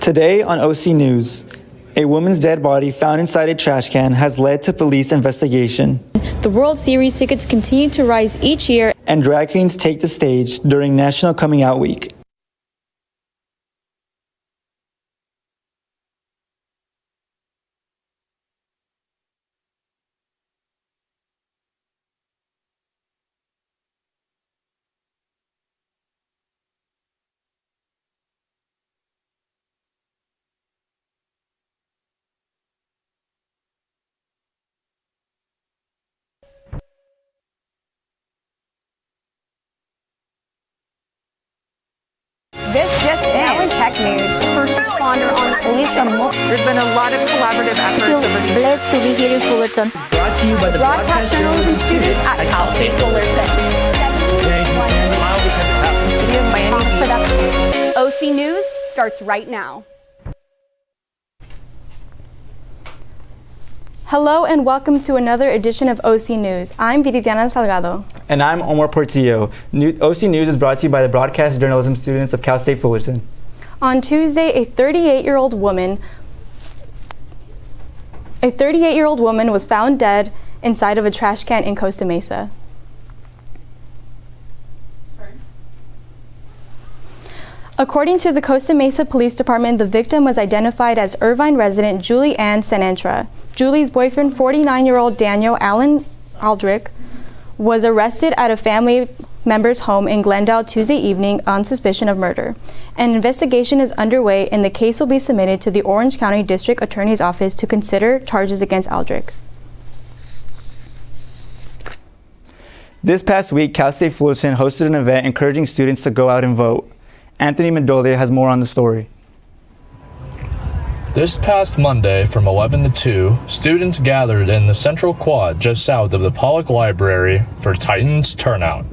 Today on OC News, a woman's dead body found inside a trash can has led to police investigation. The World Series tickets continue to rise each year. And drag queens take the stage during National Coming Out Week. This just in. Tech news. First responder on police. There's been a lot of collaborative efforts. We're blessed to be here in Fullerton. Brought to you by the broadcast journalism students at Cal State Fullerton. OC News starts right now. Hello and welcome to another edition of OC News. I'm Viridiana Salgado. And I'm Omar Portillo. OC News is brought to you by the broadcast journalism students of Cal State Fullerton. On Tuesday, a 38-year-old woman was found dead inside of a trash can in Costa Mesa. According to the Costa Mesa Police Department, the victim was identified as Irvine resident Julie Ann Senentra. Julie's boyfriend, 49-year-old Daniel Allen Aldrich, was arrested at a family member's home in Glendale Tuesday evening on suspicion of murder. An investigation is underway and the case will be submitted to the Orange County District Attorney's Office to consider charges against Aldrich. This past week, Cal State Fullerton hosted an event encouraging students to go out and vote. Anthony Mendolia has more on the story. This past Monday from 11 to 2, students gathered in the Central Quad just south of the Pollock Library for Titans Turnout.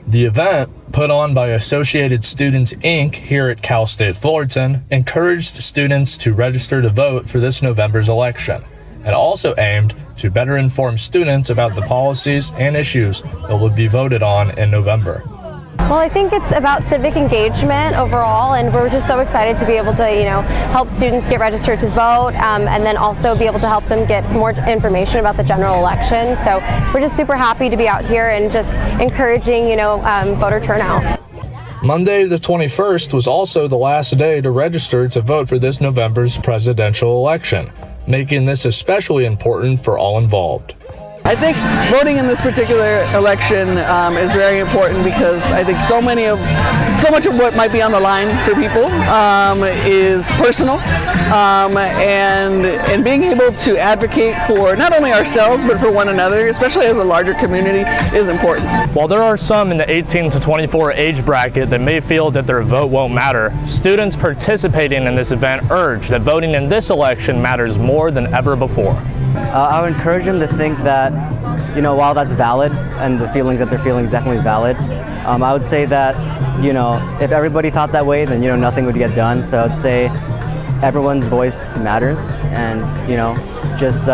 The event, put on by Associated Students Inc. here at Cal State Fullerton, encouraged students to register to vote for this November's election, and also aimed to better inform students about the policies and issues that will be voted on in November. Well, I think it's about civic engagement overall, and we're just so excited to be able to, help students get registered to vote, and then also be able to help them get more information about the general election. So we're just super happy to be out here and just encouraging, voter turnout. Monday the 21st was also the last day to register to vote for this November's presidential election, making this especially important for all involved. I think voting in this particular election is very important because I think so much of what might be on the line for people is personal, and being able to advocate for not only ourselves but for one another, especially as a larger community, is important. While there are some in the 18 to 24 age bracket that may feel that their vote won't matter, students participating in this event urge that voting in this election matters more than ever before. I would encourage them to think that, while that's valid and the feelings that they're feeling is definitely valid, I would say that, if everybody thought that way, then, nothing would get done. So I'd say everyone's voice matters and, just,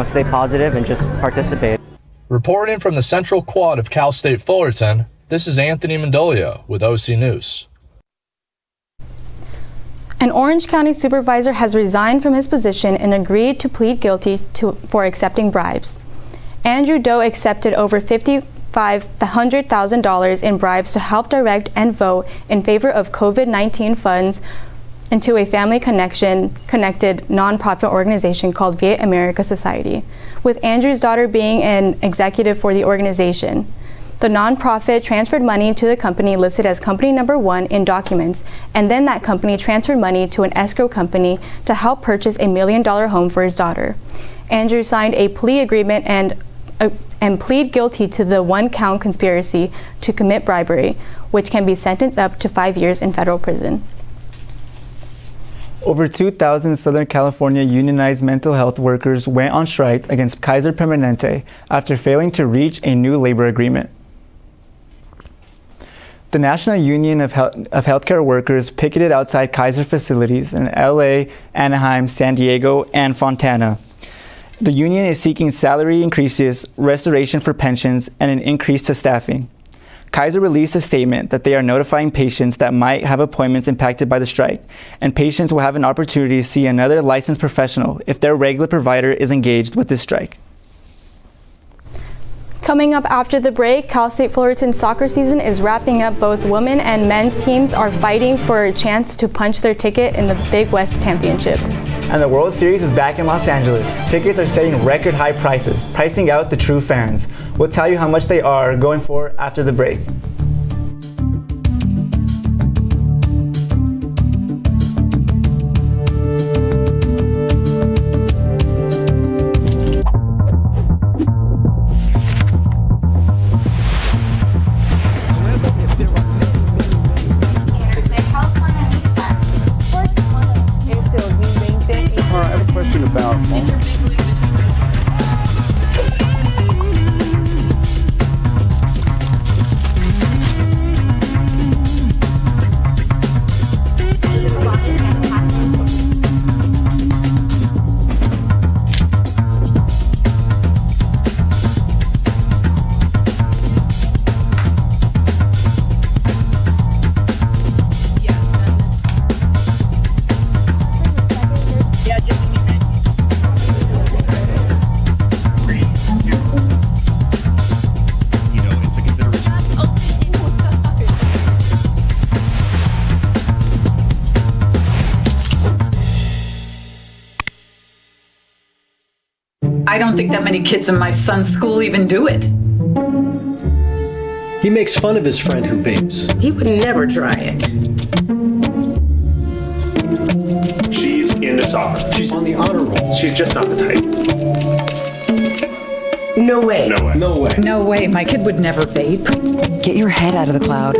stay positive and just participate. Reporting from the Central Quad of Cal State Fullerton, this is Anthony Mendolia with OC News. An Orange County supervisor has resigned from his position and agreed to plead guilty for accepting bribes. Andrew Doe accepted over $500,000 in bribes to help direct and vote in favor of COVID-19 funds into a family-connected nonprofit organization called Viet America Society, with Andrew's daughter being an executive for the organization. The nonprofit transferred money to the company listed as company number 1 in documents, and then that company transferred money to an escrow company to help purchase a $1 million home for his daughter. Andrew signed a plea agreement and plead guilty to the 1-count conspiracy to commit bribery, which can be sentenced up to 5 years in federal prison. Over 2,000 Southern California unionized mental health workers went on strike against Kaiser Permanente after failing to reach a new labor agreement. The National Union of Healthcare Workers picketed outside Kaiser facilities in LA, Anaheim, San Diego, and Fontana. The union is seeking salary increases, restoration for pensions, and an increase to staffing. Kaiser released a statement that they are notifying patients that might have appointments impacted by the strike, and patients will have an opportunity to see another licensed professional if their regular provider is engaged with this strike. Coming up after the break, Cal State Fullerton soccer season is wrapping up. Both women and men's teams are fighting for a chance to punch their ticket in the Big West Championship. And the World Series is back in Los Angeles. Tickets are setting record high prices, pricing out the true fans. We'll tell you how much they are going for after the break. I don't think that many kids in my son's school even do it. He makes fun of his friend who vapes. He would never try it. She's into soccer. She's on the honor roll. She's just not the type. No way. No way. No way. No way. My kid would never vape. Get your head out of the cloud.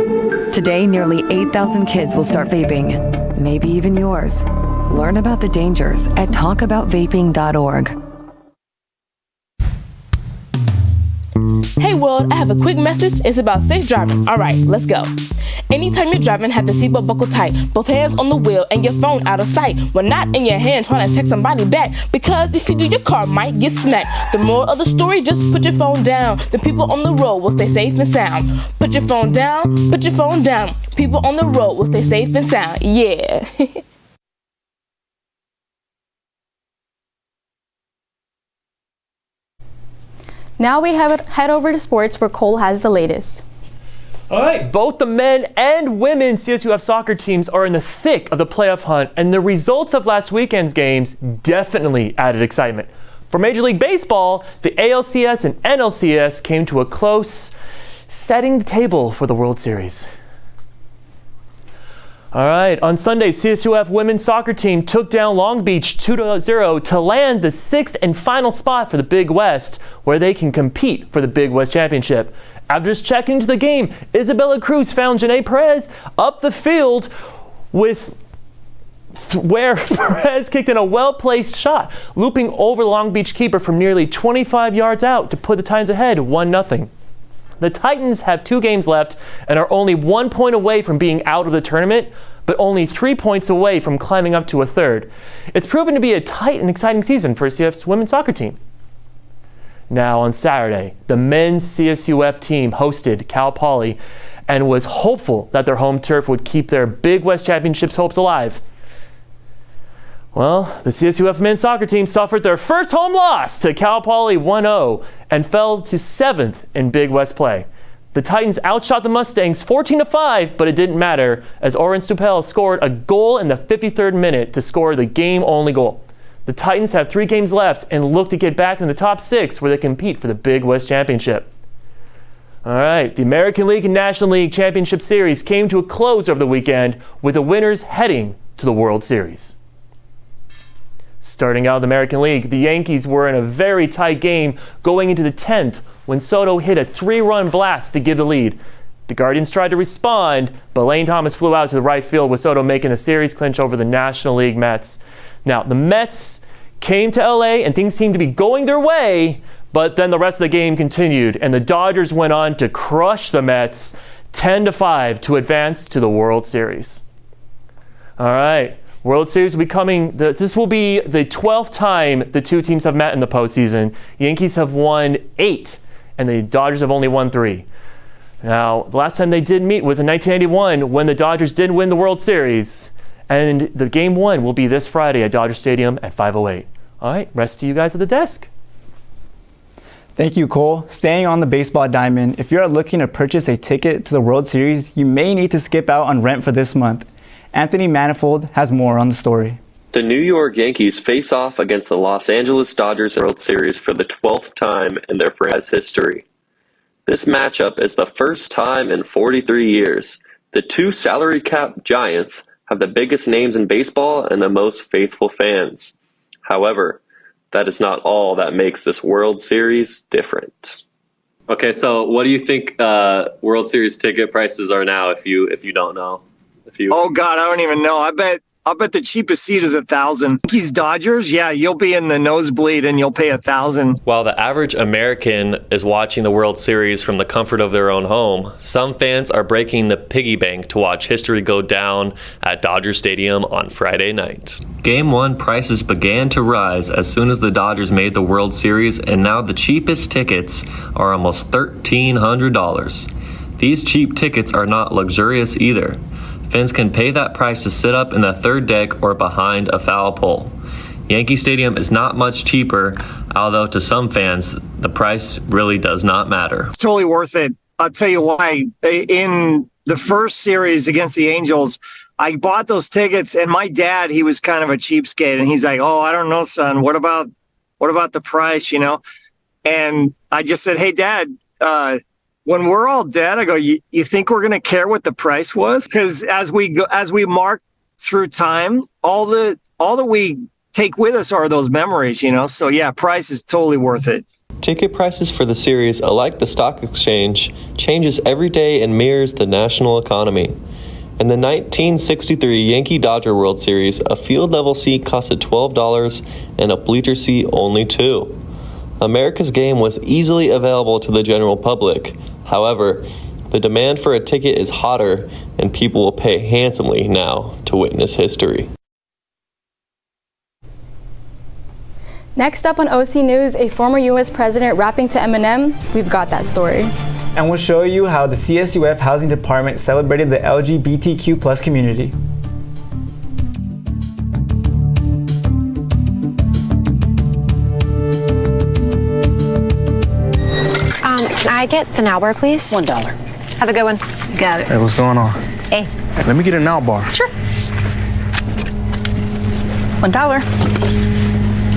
Today, nearly 8,000 kids will start vaping. Maybe even yours. Learn about the dangers at talkaboutvaping.org. Hey world, I have a quick message. It's about safe driving. Alright, let's go. Anytime you're driving, have the seatbelt buckled tight. Both hands on the wheel and your phone out of sight. When not in your hand trying to text somebody back. Because if you do, your car might get smacked. The moral of the story, just put your phone down. The people on the road will stay safe and sound. Put your phone down, put your phone down. People on the road will stay safe and sound. Yeah. Now we head over to sports where Cole has the latest. All right, both the men and women CSUF soccer teams are in the thick of the playoff hunt, and the results of last weekend's games definitely added excitement. For Major League Baseball, the ALCS and NLCS came to a close, setting the table for the World Series. All right, on Sunday, CSUF women's soccer team took down Long Beach 2-0 to land the 6th and final spot for the Big West, where they can compete for the Big West Championship. After just checking into the game, Isabella Cruz found Janae Perez up the field where Perez kicked in a well-placed shot, looping over the Long Beach keeper from nearly 25 yards out to put the Titans ahead 1-0. The Titans have 2 games left and are only 1 point away from being out of the tournament, but only 3 points away from climbing up to a third. It's proven to be a tight and exciting season for CSUF's women's soccer team. Now on Saturday, the men's CSUF team hosted Cal Poly and was hopeful that their home turf would keep their Big West Championships hopes alive. Well, the CSUF men's soccer team suffered their first home loss to Cal Poly 1-0 and fell to 7th in Big West play. The Titans outshot the Mustangs 14-5, but it didn't matter as Oren Stupel scored a goal in the 53rd minute to score the game-only goal. The Titans have 3 games left and look to get back in the top 6 where they compete for the Big West Championship. All right, the American League and National League Championship Series came to a close over the weekend with the winners heading to the World Series. Starting out the American League, the Yankees were in a very tight game going into the 10th when Soto hit a 3-run blast to give the lead. The Guardians tried to respond, but Lane Thomas flew out to the right field with Soto making a series clinch over the National League Mets. Now, the Mets came to LA and things seemed to be going their way, but then the rest of the game continued and the Dodgers went on to crush the Mets 10-5 to advance to the World Series. All right. World Series will be coming. This will be the 12th time the two teams have met in the postseason. Yankees have won 8, and the Dodgers have only won 3. Now, the last time they did meet was in 1991 when the Dodgers did win the World Series. And the game 1 will be this Friday at Dodger Stadium at 5:08. All right, rest of you guys at the desk. Thank you, Cole. Staying on the baseball diamond, if you are looking to purchase a ticket to the World Series, you may need to skip out on rent for this month. Anthony Manifold has more on the story. The New York Yankees face off against the Los Angeles Dodgers in the World Series for the 12th time in their franchise history. This matchup is the first time in 43 years. The two salary-capped giants have the biggest names in baseball and the most faithful fans. However, that is not all that makes this World Series different. Okay, so what do you think World Series ticket prices are now? If you don't know, Oh God, I don't even know. I'll bet the cheapest seat is $1,000. Yankees Dodgers, yeah, you'll be in the nosebleed and you'll pay $1,000. While the average American is watching the World Series from the comfort of their own home, some fans are breaking the piggy bank to watch history go down at Dodger Stadium on Friday night. Game 1 prices began to rise as soon as the Dodgers made the World Series, and now the cheapest tickets are almost $1,300. These cheap tickets are not luxurious either. Fans can pay that price to sit up in the third deck or behind a foul pole. Yankee Stadium is not much cheaper, although to some fans, the price really does not matter. It's totally worth it. I'll tell you why. In the first series against the Angels, I bought those tickets, and my dad, he was kind of a cheapskate, and he's like, "Oh, I don't know, son. What about the price, you know?" And I just said, "Hey, Dad, when we're all dead," I go, you think we're going to care what the price was? Because as we mark through time, all that we take with us are those memories, you know? So yeah, price is totally worth it. Ticket prices for the series, alike the stock exchange, changes every day and mirrors the national economy. In the 1963 Yankee-Dodger World Series, a field-level seat costed $12 and a bleacher seat only $2. America's game was easily available to the general public. However, the demand for a ticket is hotter, and people will pay handsomely now to witness history. Next up on OC News, a former U.S. president rapping to Eminem. We've got that story. And we'll show you how the CSUF Housing Department celebrated the LGBTQ+ community. Can I get the now bar, please? $1. Have a good one. Got it. Hey, what's going on? Hey. Let me get a now bar. Sure. $1.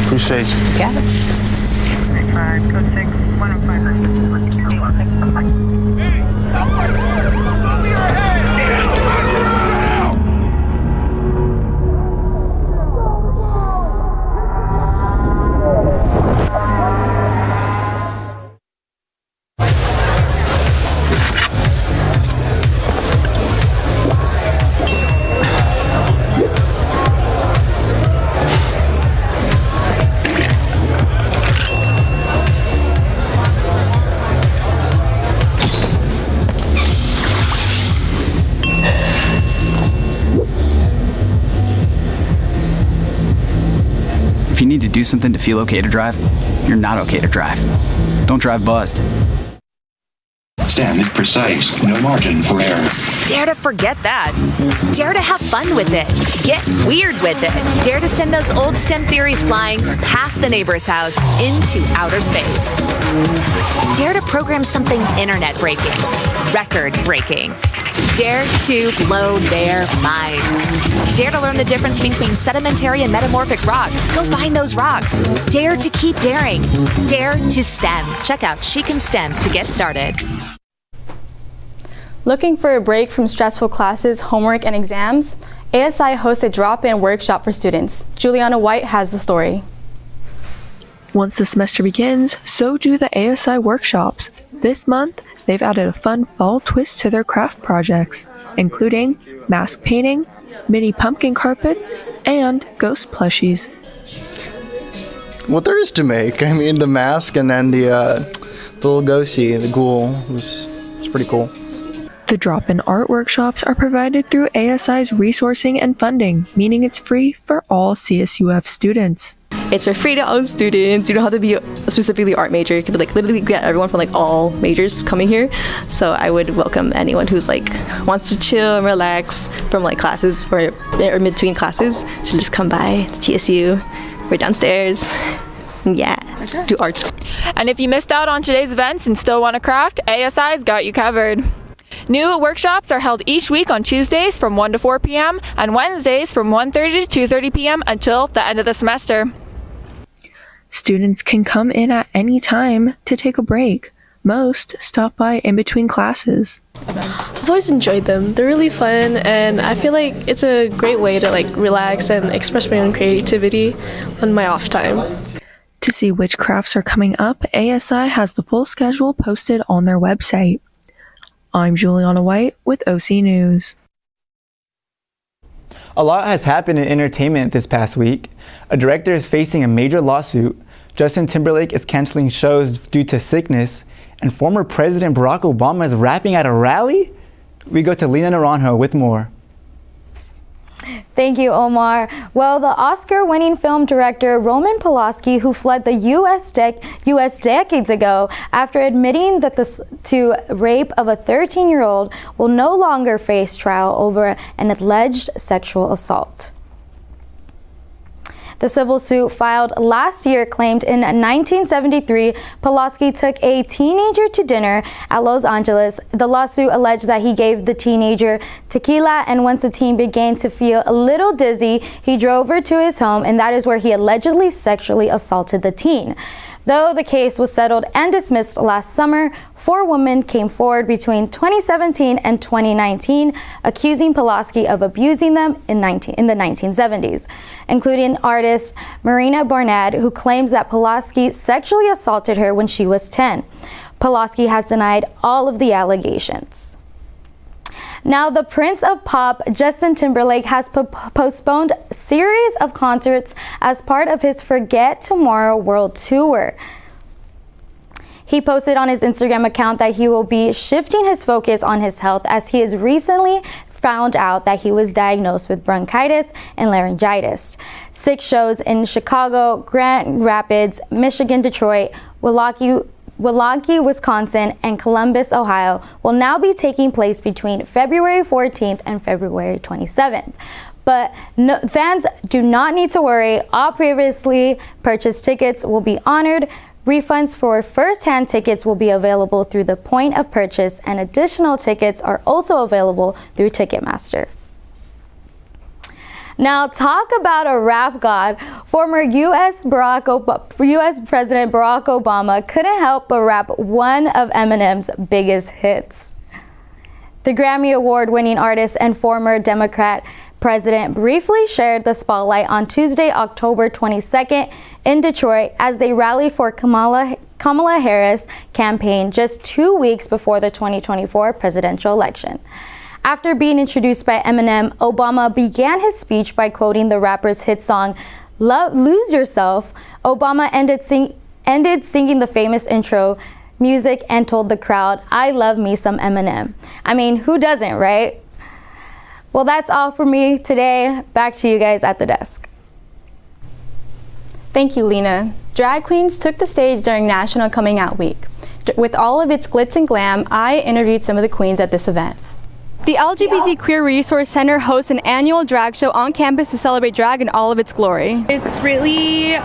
Appreciate you. Got it. If you need to do something to feel okay to drive, you're not okay to drive. Don't drive buzzed. STEM is precise, no margin for error. Dare to forget that. Dare to have fun with it. Get weird with it. Dare to send those old STEM theories flying past the neighbor's house into outer space. Dare to program something internet-breaking, record-breaking. Dare to blow their minds. Dare to learn the difference between sedimentary and metamorphic rock. Go find those rocks. Dare to keep daring. Dare to STEM. Check out She Can STEM to get started. Looking for a break from stressful classes, homework, and exams? ASI hosts a drop-in workshop for students. Juliana White has the story. Once the semester begins, so do the ASI workshops. This month, they've added a fun fall twist to their craft projects, including mask painting, mini pumpkin carpets, and ghost plushies. What there is to make. I mean, the mask and then the little ghosty, the ghoul, it's pretty cool. The drop-in art workshops are provided through ASI's resourcing and funding, meaning it's free for all CSUF students. It's for free to all students. You don't have to be specifically art major. You could like literally get everyone from like all majors coming here. So I would welcome anyone who's like wants to chill and relax from like classes or between classes to just come by TSU. We're downstairs. Yeah, do art. And if you missed out on today's events and still want to craft, ASI's got you covered. New workshops are held each week on Tuesdays from 1 to 4 p.m. and Wednesdays from 1:30 to 2:30 p.m. until the end of the semester. Students can come in at any time to take a break. Most stop by in between classes. I've always enjoyed them. They're really fun, and I feel like it's a great way to like relax and express my own creativity on my off time. To see which crafts are coming up, ASI has the full schedule posted on their website. I'm Juliana White with OC News. A lot has happened in entertainment this past week. A director is facing a major lawsuit. Justin Timberlake is canceling shows due to sickness. And former President Barack Obama is rapping at a rally? We go to Lena Naranjo with more. Thank you, Omar. Well, the Oscar-winning film director Roman Polanski, who fled the U.S. decades ago after admitting that to rape of a 13-year-old, will no longer face trial over an alleged sexual assault. The civil suit filed last year claimed in 1973 Polanski took a teenager to dinner at Los Angeles. The lawsuit alleged that he gave the teenager tequila, and once the teen began to feel a little dizzy, he drove her to his home, and that is where he allegedly sexually assaulted the teen. Though the case was settled and dismissed last summer, 4 women came forward between 2017 and 2019, accusing Polanski of abusing them in the 1970s, including artist Marina Barnett, who claims that Polanski sexually assaulted her when she was 10. Polanski has denied all of the allegations. Now, the Prince of Pop, Justin Timberlake, has postponed a series of concerts as part of his Forget Tomorrow World Tour. He posted on his Instagram account that he will be shifting his focus on his health as he has recently found out that he was diagnosed with bronchitis and laryngitis. 6 shows in Chicago, Grand Rapids, Michigan, Detroit, Milwaukee, Wisconsin, and Columbus, Ohio will now be taking place between February 14th and February 27th. But fans do not need to worry. All previously purchased tickets will be honored. Refunds for first-hand tickets will be available through the point of purchase, and additional tickets are also available through Ticketmaster. Now, talk about a rap god. Former U.S. President Barack Obama couldn't help but rap one of Eminem's biggest hits. The Grammy Award-winning artist and former Democrat president briefly shared the spotlight on Tuesday, October 22nd in Detroit as they rallied for Kamala Harris' campaign just 2 weeks before the 2024 presidential election. After being introduced by Eminem, Obama began his speech by quoting the rapper's hit song, Lose Yourself. Obama ended singing the famous intro music and told the crowd, I love me some Eminem. I mean, who doesn't, right? Well, that's all for me today. Back to you guys at the desk. Thank you, Lena. Drag queens took the stage during National Coming Out Week. With all of its glitz and glam, I interviewed some of the queens at this event. The LGBT Queer Resource Center hosts an annual drag show on campus to celebrate drag in all of its glory. It's really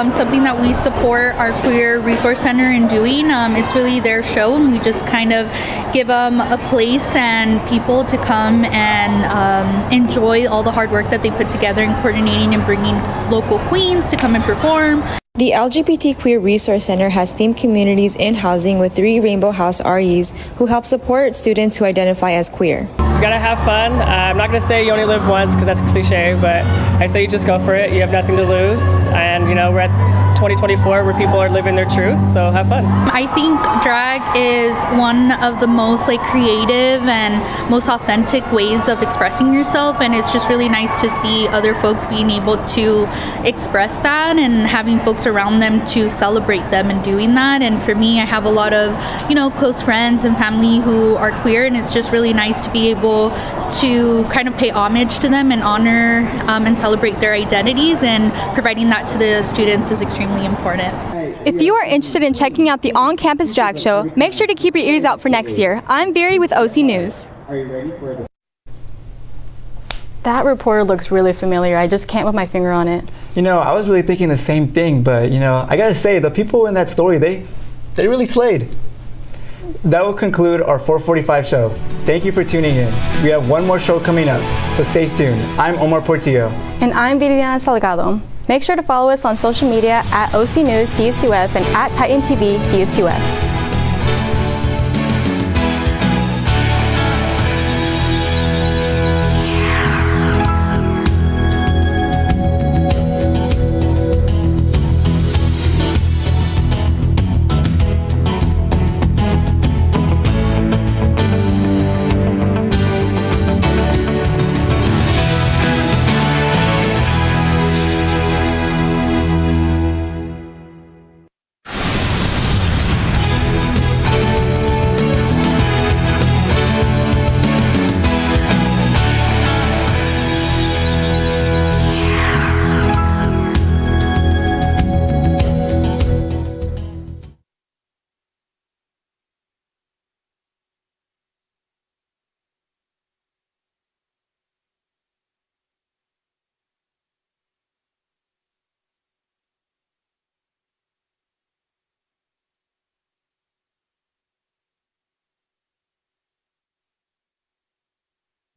something that we support our Queer Resource Center in doing. It's really their show, and we just kind of give them a place and people to come and enjoy all the hard work that they put together in coordinating and bringing local queens to come and perform. The LGBT Queer Resource Center has themed communities in housing with 3 Rainbow House REs who help support students who identify as queer. Just gotta have fun. I'm not gonna say you only live once because that's cliche, but I say you just go for it. You have nothing to lose, and you know we're at 2024 where people are living their truth, so have fun. I think drag is one of the most creative and most authentic ways of expressing yourself, and it's just really nice to see other folks being able to express that and having folks around them to celebrate them and doing that. And for me, I have a lot of close friends and family who are queer, and it's just really nice to be able to kind of pay homage to them and honor and celebrate their identities, and providing that to the students is extremely important. If you are interested in checking out the on-campus drag show, make sure to keep your ears out for next year. I'm Barry with OC News. Are you ready for the... That reporter looks really familiar. I just can't put my finger on it. I was really thinking the same thing, but I gotta say, the people in that story, they really slayed. That will conclude our 4:45 show. Thank you for tuning in. We have one more show coming up, so stay tuned. I'm Omar Portillo. And I'm Viridiana Salgado. Make sure to follow us on social media at OC News CSUF and at Titan TV CSUF.